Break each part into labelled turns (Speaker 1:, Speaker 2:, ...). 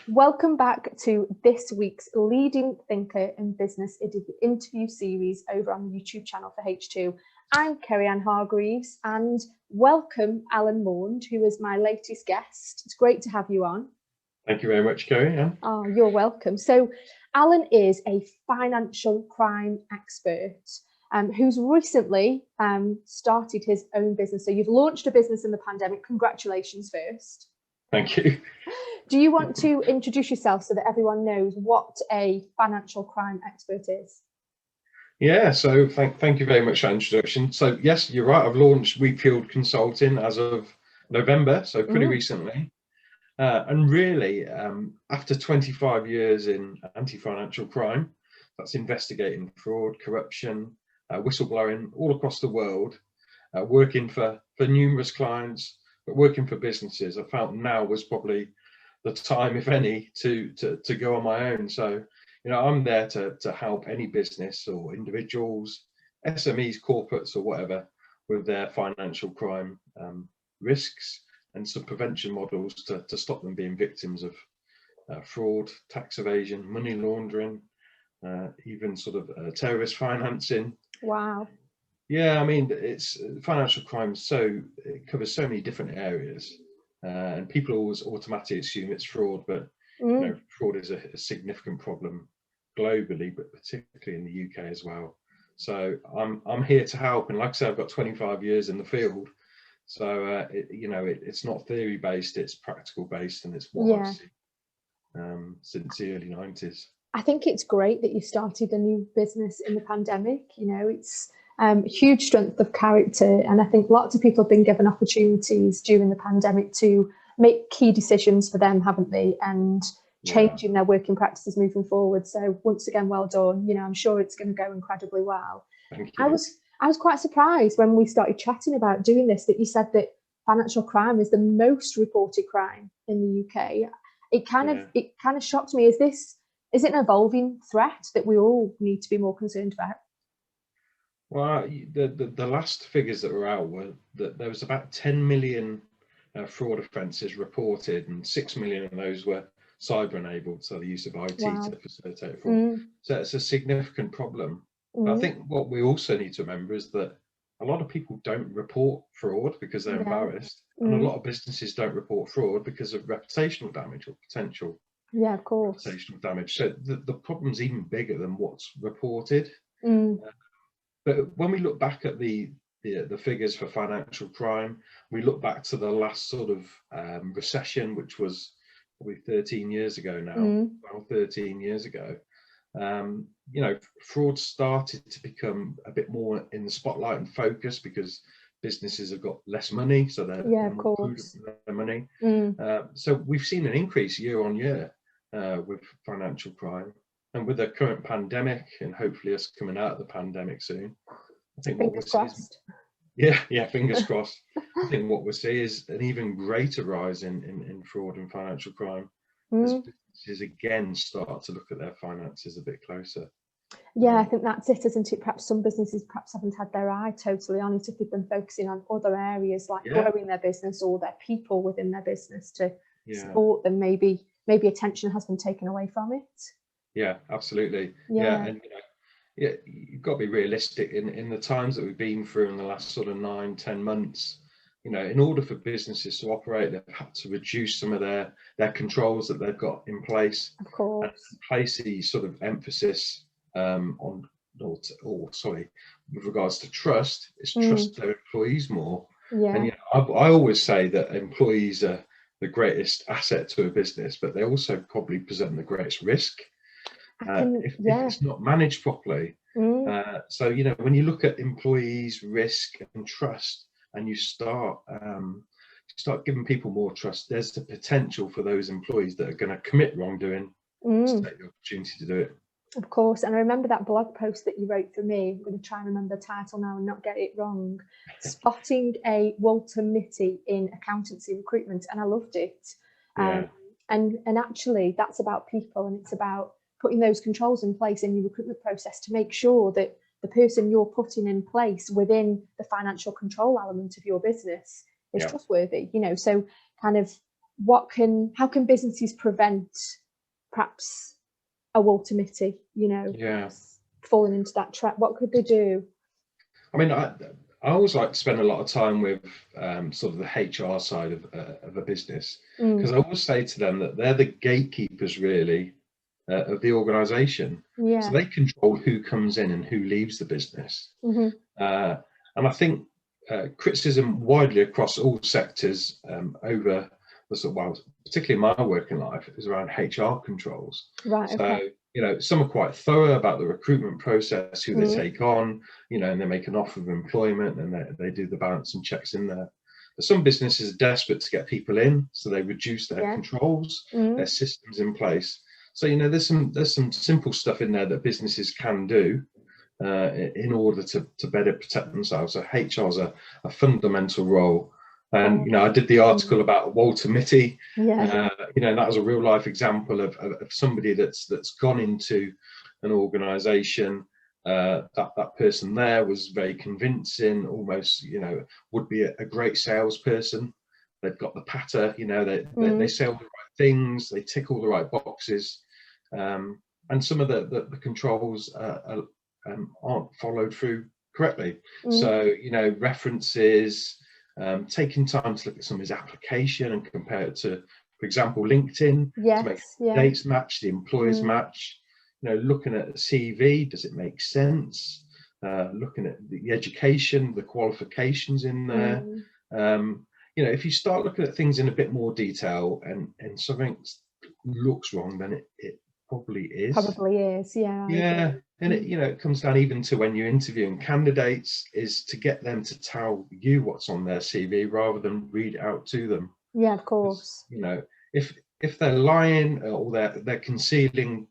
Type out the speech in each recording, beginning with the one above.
Speaker 1: Welcome back to this week's Leading Thinker in Business interview series over on the YouTube channel for H2. I'm Kerri-Ann Hargreaves, and welcome Allan Maund, who is my latest guest. It's great to have you on.
Speaker 2: Thank you very much, Kerri-Ann.
Speaker 1: Oh, you're welcome. So Allan is a financial crime expert who's recently started his own business. So you've launched a business in the pandemic. Congratulations first.
Speaker 2: Thank you.
Speaker 1: Do you want to introduce yourself so that everyone knows what a financial crime expert is?
Speaker 2: Yeah, so thank you very much for that introduction. So yes, you're right. I've launched Wheatfield Consulting as of November, so pretty recently. And really, after 25 years in anti-financial crime, that's investigating fraud, corruption, whistleblowing all across the world, working for numerous clients, but working for businesses, I felt now was probably the time, if any, to go on my own. So, you know, I'm there to help any business or individuals, SMEs, corporates or whatever, with their financial crime risks and some prevention models to stop them being victims of fraud, tax evasion, money laundering, even sort of terrorist financing.
Speaker 1: Wow. Yeah,
Speaker 2: I mean, it's financial crime, so it covers so many different areas. And people always automatically assume it's fraud, but you know, fraud is a significant problem globally, but particularly in the UK as well. So I'm here to help, and like I said, I've got 25 years in the field, so it's not theory based, it's practical based, and it's what I've seen since the early 90s.
Speaker 1: I think it's great that you started a new business in the pandemic. You know, it's huge strength of character, and I think lots of people have been given opportunities during the pandemic to make key decisions for them, haven't they, and changing their working practices moving forward. So once again, well done. You know, I'm sure it's going to go incredibly well.
Speaker 2: Thank you.
Speaker 1: I was quite surprised when we started chatting about doing this that you said that financial crime is the most reported crime in the UK. It kind of shocked me. Is it an evolving threat that we all need to be more concerned about?
Speaker 2: Well, the last figures that were out were that there was about 10 million fraud offences reported, and 6 million of those were cyber enabled, so the use of IT to facilitate fraud. So it's a significant problem. But I think what we also need to remember is that a lot of people don't report fraud because they're embarrassed, and a lot of businesses don't report fraud because of reputational damage or potential reputational damage. So the problem's even bigger than what's reported. But when we look back at the figures for financial crime, we look back to the last sort of recession, which was probably 13 years ago now, 13 years ago. You know, fraud started to become a bit more in the spotlight and focus because businesses have got less money, so they're more prudent with their money. So we've seen an increase year on year with financial crime. And with the current pandemic, and hopefully us coming out of the pandemic soon, I think
Speaker 1: fingers crossed.
Speaker 2: Fingers crossed. I think what we'll see is an even greater rise in fraud and financial crime as businesses again start to look at their finances a bit closer.
Speaker 1: Yeah, I think that's it, isn't it? Perhaps some businesses haven't had their eye totally on it if they've been focusing on other areas like growing their business or their people within their business to support them. Maybe attention has been taken away from it.
Speaker 2: Yeah, absolutely. And you've got to be realistic in the times that we've been through in the last sort of 9-10 months. You know, in order for businesses to operate, they've had to reduce some of their controls that they've got in place,
Speaker 1: of course,
Speaker 2: and place the sort of emphasis with regards to trust. It's trust their employees more. And I always say that employees are the greatest asset to a business, but they also probably present the greatest risk. If it's not managed properly. So, you know, when you look at employees, risk and trust, and you start giving people more trust, there's the potential for those employees that are going to commit wrongdoing to take the opportunity to do it.
Speaker 1: Of course. And I remember that blog post that you wrote for me. I'm going to try and remember the title now and not get it wrong. Spotting a Walter Mitty in accountancy recruitment. And I loved it. And actually that's about people, and it's about putting those controls in place in your recruitment process to make sure that the person you're putting in place within the financial control element of your business is trustworthy, you know. So kind of how can businesses prevent perhaps a Walter Mitty, falling into that trap? What could they do?
Speaker 2: I mean, I always like to spend a lot of time with sort of the HR side of a business, because I always say to them that they're the gatekeepers really of the organisation.
Speaker 1: Yeah.
Speaker 2: So they control who comes in and who leaves the business.
Speaker 1: Mm-hmm.
Speaker 2: And I think criticism widely across all sectors over the sort of, well, particularly my working life, is around HR controls.
Speaker 1: Right. Okay.
Speaker 2: So, some are quite thorough about the recruitment process, who they take on, and they make an offer of employment, and they do the balance and checks in there. But some businesses are desperate to get people in, so they reduce their controls, their systems in place. So, there's some simple stuff in there that businesses can do in order to better protect themselves. So HR is a fundamental role. And I did the article about Walter Mitty.
Speaker 1: Yeah.
Speaker 2: That was a real life example of somebody that's gone into an organisation. That person there was very convincing, almost would be a great salesperson. They've got the patter, they say all the right things, they tick all the right boxes, and some of the controls aren't followed through correctly. So references. Taking time to look at somebody's application and compare it to, for example, LinkedIn, to make the dates match, the employers match. Looking at the CV, does it make sense? Looking at the education, the qualifications in there. If you start looking at things in a bit more detail and something looks wrong, then it probably is.
Speaker 1: Probably is, yeah.
Speaker 2: Yeah. And it comes down even to when you're interviewing candidates, is to get them to tell you what's on their CV rather than read it out to them.
Speaker 1: Yeah, of course.
Speaker 2: If they're lying or they're concealing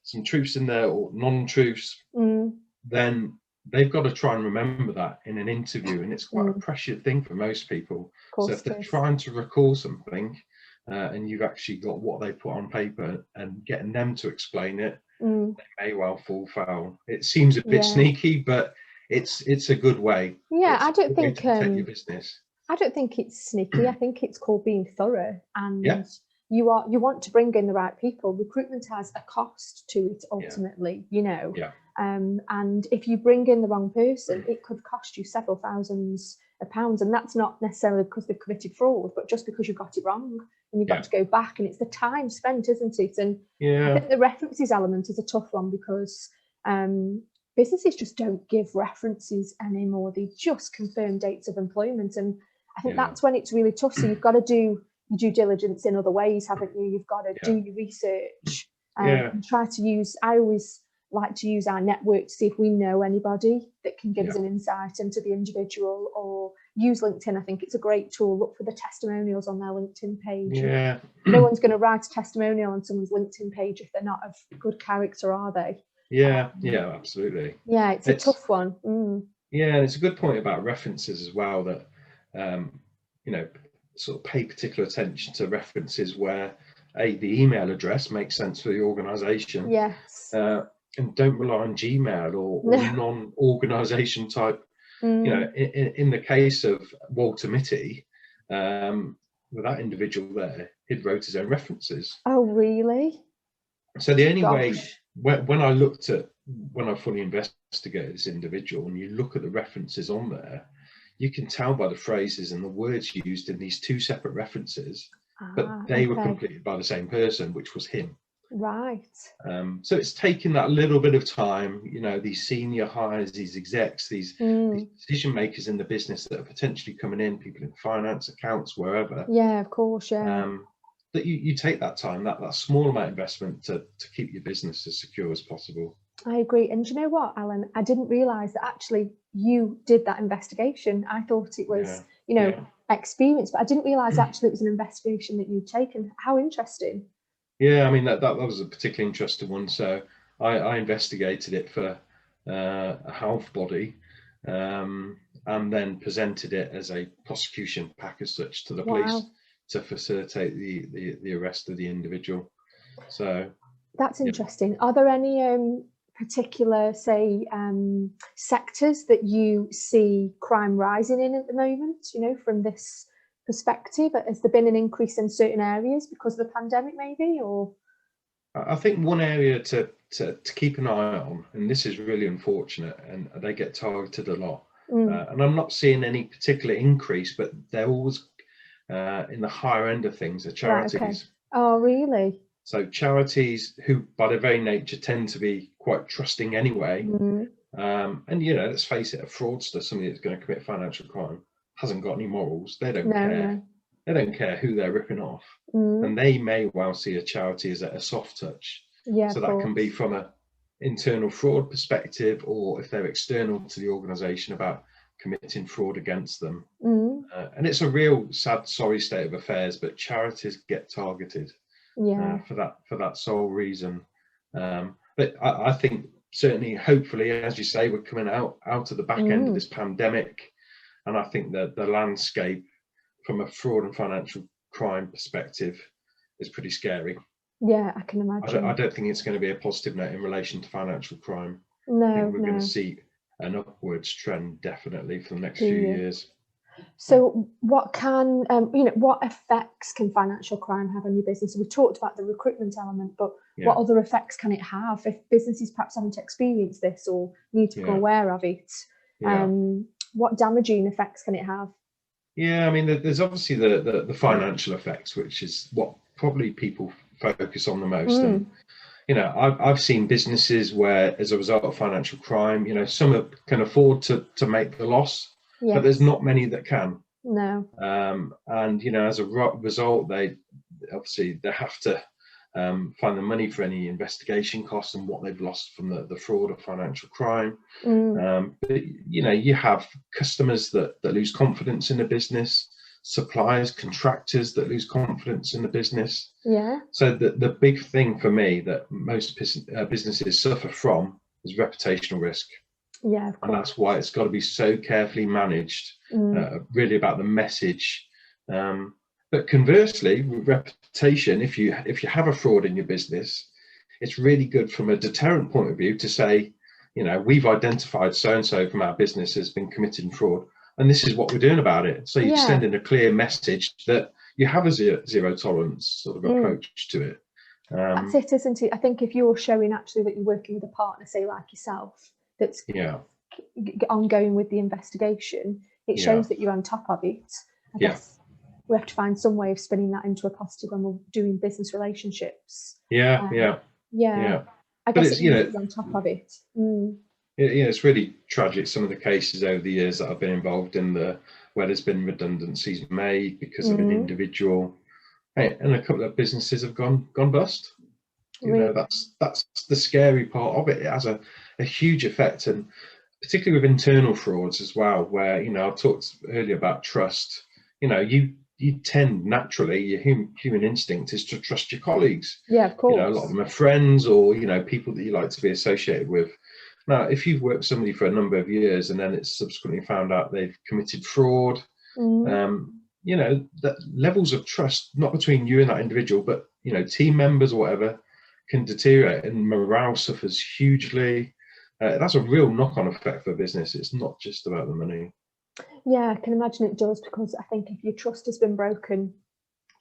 Speaker 2: some truths in there or non-truths, then they've got to try and remember that in an interview, and it's quite a pressured thing for most people. So if they're trying to recall something, and you've actually got what they put on paper and getting them to explain it, they may well fall foul. It seems a bit sneaky, but it's a good way.
Speaker 1: Yeah,
Speaker 2: I don't think to protect your business.
Speaker 1: I don't think it's sneaky. I think it's called being thorough, and you want to bring in the right people. Recruitment has a cost to it ultimately, and if you bring in the wrong person, it could cost you several thousands of pounds, and that's not necessarily because they've committed fraud, but just because you got it wrong and you've got to go back, and it's the time spent, isn't it? And I think the references element is a tough one, because businesses just don't give references anymore. They just confirm dates of employment, and I think that's when it's really tough. So you've got to do your due diligence in other ways, haven't you? You've got to do your research and try to use, I always like to use our network to see if we know anybody that can give us an insight into the individual, or use LinkedIn. I think it's a great tool. Look for the testimonials on their LinkedIn page. No one's going to write a testimonial on someone's LinkedIn page if they're not of good character, are they?
Speaker 2: Absolutely.
Speaker 1: Yeah, it's a tough one.
Speaker 2: Yeah, and it's a good point about references as well, that sort of pay particular attention to references where the email address makes sense for the organisation.
Speaker 1: Yes.
Speaker 2: And don't rely on Gmail or non-organisation type. In the case of Walter Mitty, with that individual there, he'd wrote his own references.
Speaker 1: Oh, really?
Speaker 2: So the only way, when I fully investigated this individual, and you look at the references on there, you can tell by the phrases and the words used in these two separate references, but they were completed by the same person, which was him.
Speaker 1: Right.
Speaker 2: So it's taking that little bit of time, these senior hires, these execs, these decision makers in the business that are potentially coming in, people in finance, accounts, wherever.
Speaker 1: Yeah, of course,
Speaker 2: that you take that time, that small amount of investment to keep your business as secure as possible.
Speaker 1: I agree. And do you know what, Alan? I didn't realise that actually you did that investigation. I thought it was, experience, but I didn't realise actually it was an investigation that you'd taken. How interesting.
Speaker 2: Yeah, I mean, that was a particularly interesting one. So I investigated it for a health body, and then presented it as a prosecution pack as such to the police to facilitate the arrest of the individual. So
Speaker 1: that's interesting. Are there any particular, say, sectors that you see crime rising in at the moment, from this perspective? Has there been an increase in certain areas because of the pandemic, maybe? Or
Speaker 2: I think one area to keep an eye on, and this is really unfortunate, and they get targeted a lot. And I'm not seeing any particular increase, but they're always in the higher end of things, are charities.
Speaker 1: Right, okay. Oh, really?
Speaker 2: So charities who, by their very nature, tend to be quite trusting anyway. And let's face it, a fraudster, somebody that's going to commit financial crime, hasn't got any morals. They don't care. No. They don't care who they're ripping off, and they may well see a charity as a soft touch.
Speaker 1: Yeah.
Speaker 2: So that can be from an internal fraud perspective, or if they're external to the organisation about committing fraud against them. And it's a real sad, sorry state of affairs, but charities get targeted for that sole reason. But I think certainly, hopefully, as you say, we're coming out of the back end of this pandemic, and I think that the landscape from a fraud and financial crime perspective is pretty scary.
Speaker 1: Yeah, I can imagine.
Speaker 2: I don't think it's going to be a positive note in relation to financial crime.
Speaker 1: No,
Speaker 2: I think we're going to see an upwards trend definitely for the next few years.
Speaker 1: So what can, what effects can financial crime have on your business? We've talked about the recruitment element, but what other effects can it have if businesses perhaps haven't experienced this or need to become aware of it? What damaging effects can it have?
Speaker 2: Yeah, I mean, there's obviously the financial effects, which is what probably people focus on the most. And I've seen businesses where, as a result of financial crime, some can afford to make the loss, but there's not many that can.
Speaker 1: No.
Speaker 2: And as a result, they have to find the money for any investigation costs and what they've lost from the fraud or financial crime. But you have customers that lose confidence in the business, suppliers, contractors that lose confidence in the business. So the big thing for me that most businesses suffer from is reputational risk. Of course. And that's why it's got to be so carefully managed, really about the message. But conversely, with reputation, if you have a fraud in your business, it's really good from a deterrent point of view to say, we've identified so-and-so from our business has been committing fraud, and this is what we're doing about it. So you're sending a clear message that you have a zero tolerance sort of approach to it.
Speaker 1: That's it, isn't it? I think if you're showing actually that you're working with a partner, say like yourself, that's ongoing with the investigation, it shows that you're on top of it. I guess we have to find some way of spinning that into a positive when we're doing business relationships. I guess it's on top of it.
Speaker 2: It's really tragic, some of the cases over the years that I've been involved in where there's been redundancies made because of an individual, and a couple of businesses have gone bust. That's the scary part of it. It has a huge effect, and particularly with internal frauds as well, where I talked earlier about trust. You tend naturally, your human instinct is to trust your colleagues.
Speaker 1: Of course.
Speaker 2: A lot of them are friends or people that you like to be associated with. Now, if you've worked with somebody for a number of years and then it's subsequently found out they've committed fraud, that levels of trust, not between you and that individual, but team members or whatever, can deteriorate, and morale suffers hugely. That's a real knock-on effect for business. It's not just about the money. Yeah,
Speaker 1: I can imagine it does, because I think if your trust has been broken,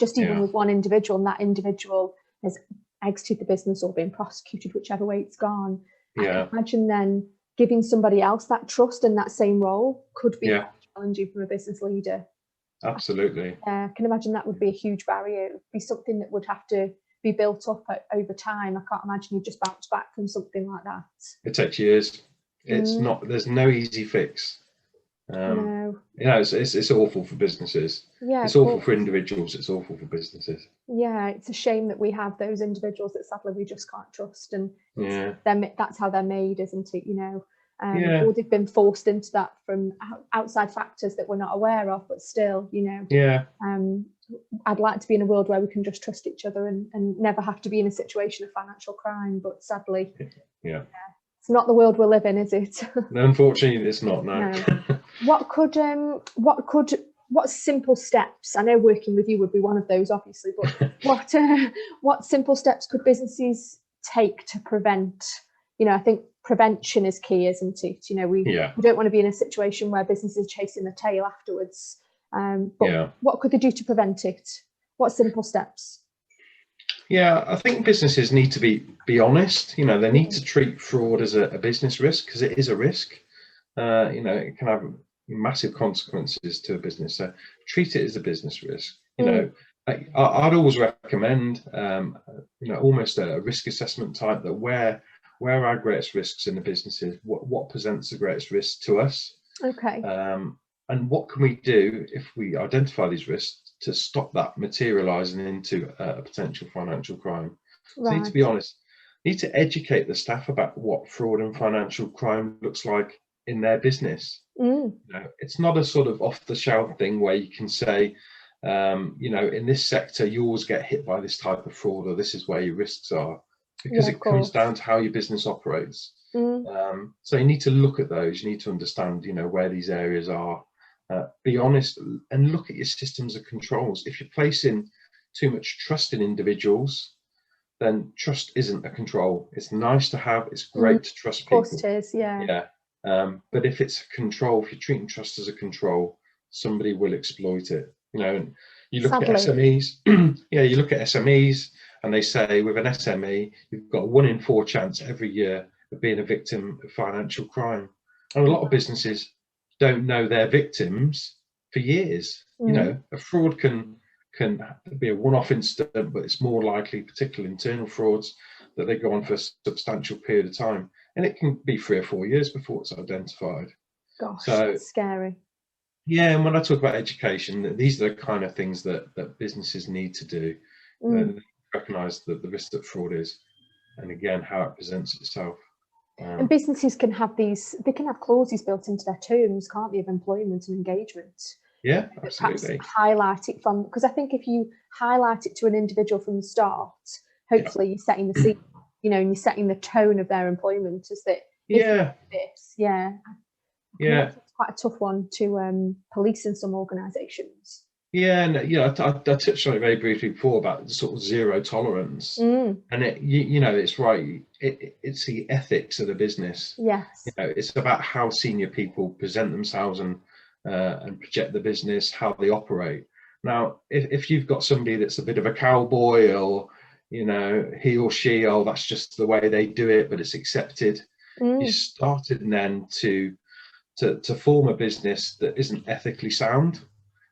Speaker 1: just even with one individual, and that individual has exited the business or been prosecuted, whichever way it's gone, I can imagine then giving somebody else that trust in that same role could be challenging for a business leader.
Speaker 2: Absolutely.
Speaker 1: I can imagine that would be a huge barrier. It would be something that would have to be built up over time. I can't imagine you just bounce back from something like that.
Speaker 2: It takes years. It's not. There's no easy fix. It's awful for businesses. It's awful for individuals. It's awful for businesses.
Speaker 1: It's a shame that we have those individuals that sadly we just can't trust, and that's how they're made, isn't it? Or they've been forced into that from outside factors that we're not aware of, but still, I'd like to be in a world where we can just trust each other and never have to be in a situation of financial crime, but sadly it's not the world we live in, is it?
Speaker 2: No, unfortunately it's not. No.
Speaker 1: What simple steps, I know working with you would be one of those obviously, but what simple steps could businesses take to prevent? I think prevention is key, isn't it? We don't want to be in a situation where businesses are chasing the tail afterwards. But what could they do to prevent it? What simple steps?
Speaker 2: Yeah, I think businesses need to be honest. They need to treat fraud as a business risk, because it is a risk. It can have massive consequences to a business. So treat it as a business risk. I'd always recommend, almost a risk assessment type, that where our greatest risks in the business is, what presents the greatest risk to us.
Speaker 1: Okay.
Speaker 2: And what can we do if we identify these risks to stop that materializing into a potential financial crime? Right. So you need to be honest. You need to educate the staff about what fraud and financial crime looks like in their business. It's not a sort of off-the-shelf thing where you can say, in this sector you always get hit by this type of fraud, or this is where your risks are, because it comes down to how your business operates. So you need to look at those. You need to understand, where these areas are. Be honest and look at your systems of controls. If you're placing too much trust in individuals, then trust isn't a control. It's nice to have. It's great to trust people.
Speaker 1: Of course it is, yeah.
Speaker 2: But if it's a control, if you're treating trust as a control, somebody will exploit it. And you look at SMEs. You look at SMEs, and they say with an SME, you've got a 1 in 4 chance every year of being a victim of financial crime. And a lot of businesses don't know their victims for years. A fraud can be a one-off incident, but it's more likely, particularly internal frauds, that they go on for a substantial period of time, and it can be 3 or 4 years before it's identified.
Speaker 1: Gosh, so that's scary.
Speaker 2: Yeah, and when I talk about education, these are the kind of things that businesses need to do. Recognise the risk that fraud is, and again, how it presents itself.
Speaker 1: And businesses can have they can have clauses built into their terms, can't they, of employment and engagement?
Speaker 2: Yeah, absolutely.
Speaker 1: Perhaps highlight it because I think if you highlight it to an individual from the start, hopefully you're setting the scene, and you're setting the tone of their employment as that. It's quite a tough one to police in some organisations.
Speaker 2: Yeah, and I touched on it very briefly before about sort of zero tolerance, and it's right. It's the ethics of the business.
Speaker 1: Yes,
Speaker 2: it's about how senior people present themselves and project the business, how they operate. Now, if you've got somebody that's a bit of a cowboy, or he or she, that's just the way they do it, but it's accepted. You started then to form a business that isn't ethically sound.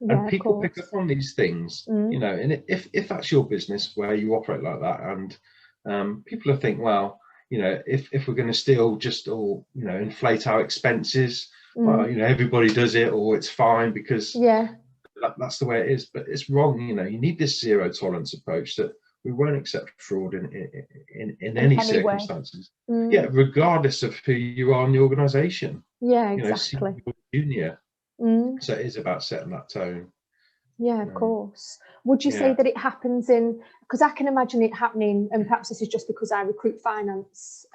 Speaker 2: And people pick up on these things, and if that's your business where you operate like that, and people will think, well, if we're going to still just all, inflate our expenses, well, everybody does it, or it's fine because that's the way it is. But it's wrong. You need this zero tolerance approach, that we won't accept fraud in any circumstances. Regardless of who you are in the organisation.
Speaker 1: Exactly.
Speaker 2: Junior. So it is about setting that tone.
Speaker 1: Yeah, of course. Would you say that it happens because I can imagine it happening, and perhaps this is just because I recruit finance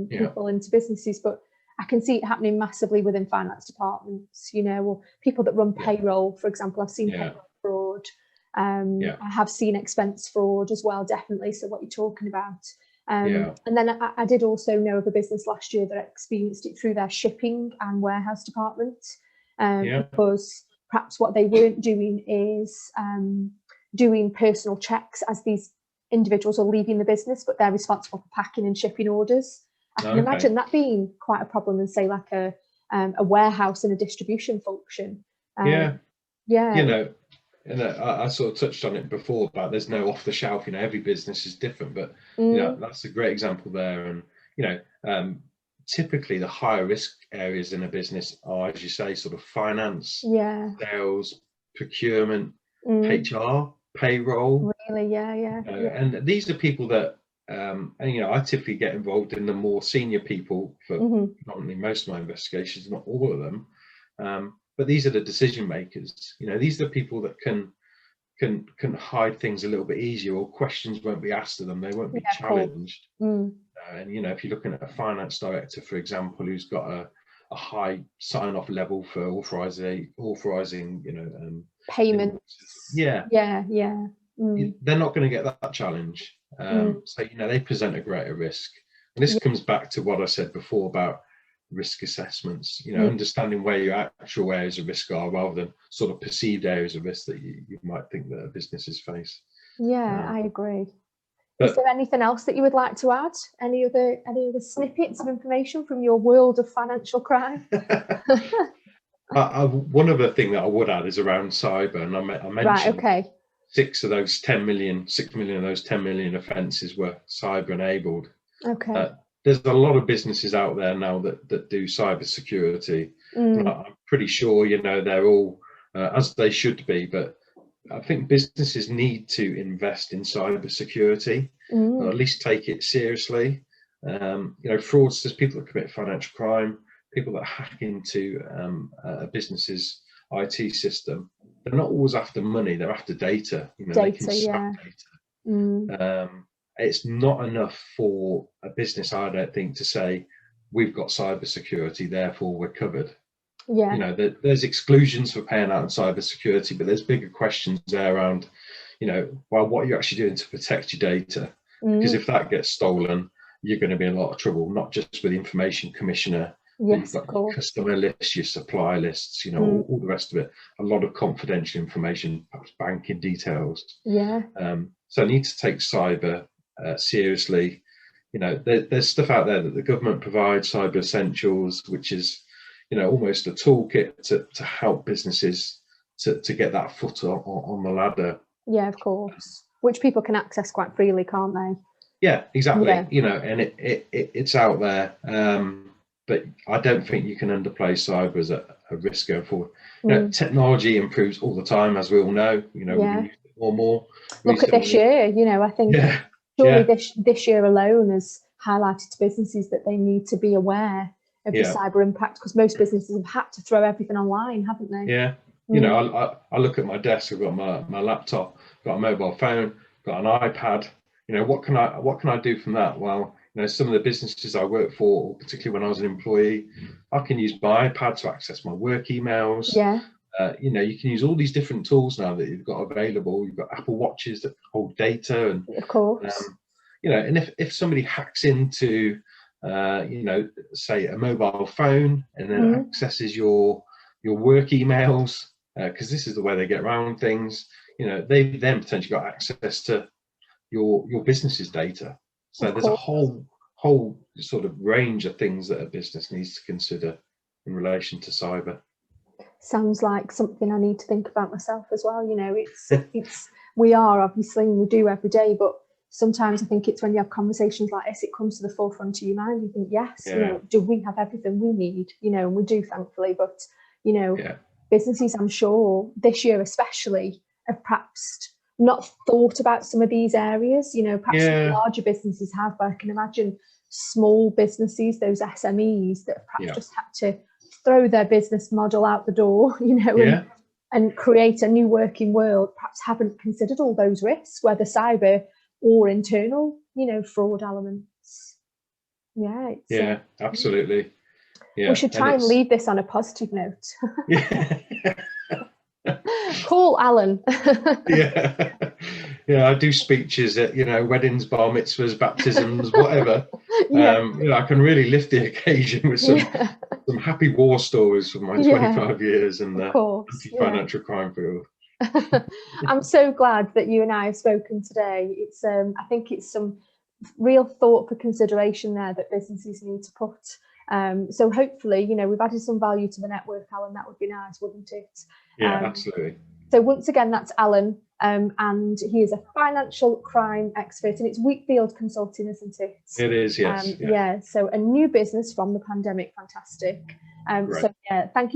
Speaker 1: people into businesses, but I can see it happening massively within finance departments, or people that run payroll, for example. I've seen payroll fraud. I have seen expense fraud as well, definitely. So what you're talking about. And then I did also know of a business last year that experienced it through their shipping and warehouse department. Because perhaps what they weren't doing is doing personal checks as these individuals are leaving the business, but they're responsible for packing and shipping orders. I can imagine that being quite a problem in, say, like a warehouse and a distribution function.
Speaker 2: And I sort of touched on it before about there's no off the shelf. Every business is different, but that's a great example there. And typically the higher risk areas in a business are, as you say, sort of finance, sales, procurement, HR, payroll.
Speaker 1: Really,
Speaker 2: and these are people that, I typically get involved in the more senior people for not only most of my investigations, not all of them, but these are the decision makers. These are the people that can hide things a little bit easier, or questions won't be asked of them. They won't be challenged. And if you're looking at a finance director, for example, who's got a high sign-off level for authorizing
Speaker 1: payments, they're
Speaker 2: not going to get that challenge. So they present a greater risk. And this comes back to what I said before about risk assessments, understanding where your actual areas of risk are rather than sort of perceived areas of risk that you might think that businesses face.
Speaker 1: Yeah, I agree. Is there anything else that you would like to add? Any other snippets of information from your world of financial crime?
Speaker 2: One other thing that I would add is around cyber, and I mentioned
Speaker 1: right, okay.
Speaker 2: 6 million of those 10 million offences were cyber enabled.
Speaker 1: Okay.
Speaker 2: There's a lot of businesses out there now that do cyber security. I'm pretty sure they're all as they should be, but I think businesses need to invest in cyber security, or at least take it seriously. Fraudsters, people that commit financial crime, people that hack into a business's IT system, they're not always after money, they're after data. They can scrap data. It's not enough for a business, I don't think, to say we've got cyber security, therefore we're covered.
Speaker 1: Yeah.
Speaker 2: There's exclusions for paying out on cyber security, but there's bigger questions there around, well, what are you actually doing to protect your data? Because if that gets stolen, you're going to be in a lot of trouble, not just with the Information Commissioner.
Speaker 1: Yes,
Speaker 2: you've got your customer lists, your supply lists, all the rest of it. A lot of confidential information, perhaps banking details.
Speaker 1: Yeah.
Speaker 2: So I need to take cyber seriously. There's stuff out there that the government provides, Cyber Essentials, which is almost a toolkit to help businesses to get that foot on the ladder.
Speaker 1: Yeah, of course. Which people can access quite freely, can't they?
Speaker 2: Yeah, exactly. Yeah. And it's out there. But I don't think you can underplay cyber as a risk going forward. Technology improves all the time, as we all know. We use it more and more.
Speaker 1: Look at this year. I think surely this year alone has highlighted to businesses that they need to be aware of the cyber impact, because most businesses have had to throw everything online, haven't they?
Speaker 2: Yeah. I look at my desk. I've got my laptop, got a mobile phone, got an iPad. What can I do from that? Well, some of the businesses I work for, particularly when I was an employee, I can use my iPad to access my work emails.
Speaker 1: Yeah.
Speaker 2: You can use all these different tools now that you've got available. You've got Apple Watches that hold data, and
Speaker 1: of course,
Speaker 2: and if somebody hacks into, say a mobile phone and then accesses your work emails, because this is the way they get around things. They've then potentially got access to your business's data. So there's a whole sort of range of things that a business needs to consider in relation to cyber.
Speaker 1: Sounds like something I need to think about myself as well. We are obviously, and we do every day, but sometimes I think it's when you have conversations like this, it comes to the forefront of your mind. You think, yes, do we have everything we need? And we do, thankfully. But businesses, I'm sure this year especially, have perhaps not thought about some of these areas. Perhaps larger businesses have, but I can imagine small businesses, those SMEs, that have perhaps just had to throw their business model out the door, and create a new working world, perhaps haven't considered all those risks, whether cyber or internal, fraud elements. Yeah,
Speaker 2: absolutely. Yeah,
Speaker 1: we should try and leave this on a positive note. Cool, Allan.
Speaker 2: I do speeches at weddings, bar mitzvahs, baptisms, whatever. I can really lift the occasion with some happy war stories from my 25 years in the anti-financial crime field.
Speaker 1: I'm so glad that you and I have spoken today. It's I think it's some real thought for consideration there that businesses need to put. So hopefully, we've added some value to the network, Allan. That would be nice, wouldn't it?
Speaker 2: Yeah, absolutely.
Speaker 1: So once again, that's Allan, and he is a financial crime expert, and it's Wheatfield Consulting, isn't it?
Speaker 2: It is, yes.
Speaker 1: So a new business from the pandemic, fantastic. So thank you